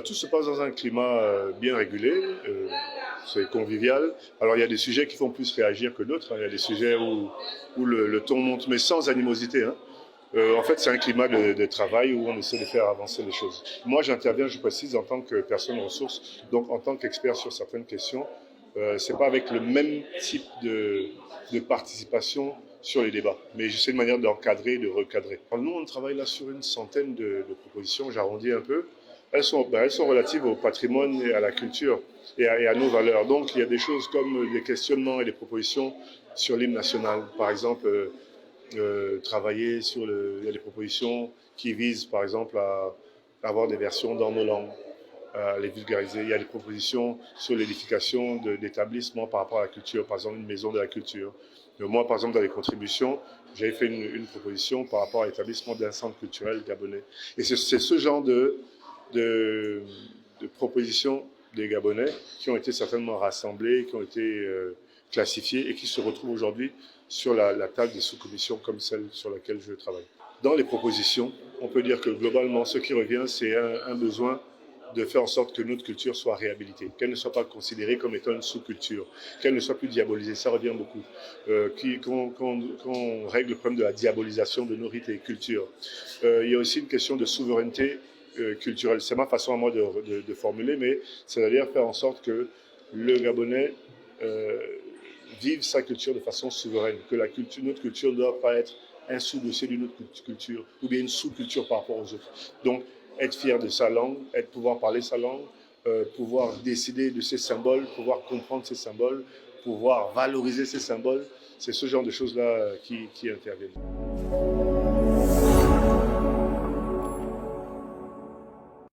Tout se passe dans un climat bien régulé, c'est convivial. Alors il y a des sujets qui font plus réagir que d'autres, hein. Il y a des sujets où le ton monte, mais sans animosité, hein. En fait, c'est un climat de travail où on essaie de faire avancer les choses. Moi, j'interviens, je précise, en tant que personne ressource, donc en tant qu'expert sur certaines questions. C'est pas avec le même type de participation sur les débats, mais j'essaie de manière d'encadrer, de recadrer. Alors, nous, on travaille là sur une centaine de propositions, j'arrondis un peu. Elles sont relatives au patrimoine et à la culture et à nos valeurs. Donc, il y a des choses comme des questionnements et des propositions sur l'hymne national. Par exemple, travailler sur il y a des propositions qui visent, par exemple, à avoir des versions dans nos langues, à les vulgariser. Il y a des propositions sur l'édification d'établissements par rapport à la culture, par exemple une maison de la culture. Moi, par exemple, dans les contributions, j'ai fait une proposition par rapport à l'établissement d'un centre culturel gabonais. Et c'est ce genre de, de propositions des Gabonais qui ont été certainement rassemblées, qui ont été classifiées et qui se retrouvent aujourd'hui sur la table des sous-commissions comme celle sur laquelle je travaille. Dans les propositions, on peut dire que globalement, ce qui revient, c'est un besoin de faire en sorte que notre culture soit réhabilitée, qu'elle ne soit pas considérée comme étant une sous-culture, qu'elle ne soit plus diabolisée, ça revient beaucoup, qu'on règle le problème de la diabolisation de nos rites et cultures. Il y a aussi une question de souveraineté culturelle. C'est ma façon à moi de formuler, mais c'est-à-dire faire en sorte que le Gabonais euh, vive sa culture de façon souveraine, que notre culture ne doit pas être un sous-dossier d'une autre culture ou bien une sous-culture par rapport aux autres. Donc, être fier de sa langue, pouvoir parler sa langue, pouvoir décider de ses symboles, pouvoir comprendre ses symboles, pouvoir valoriser ses symboles, c'est ce genre de choses-là qui interviennent.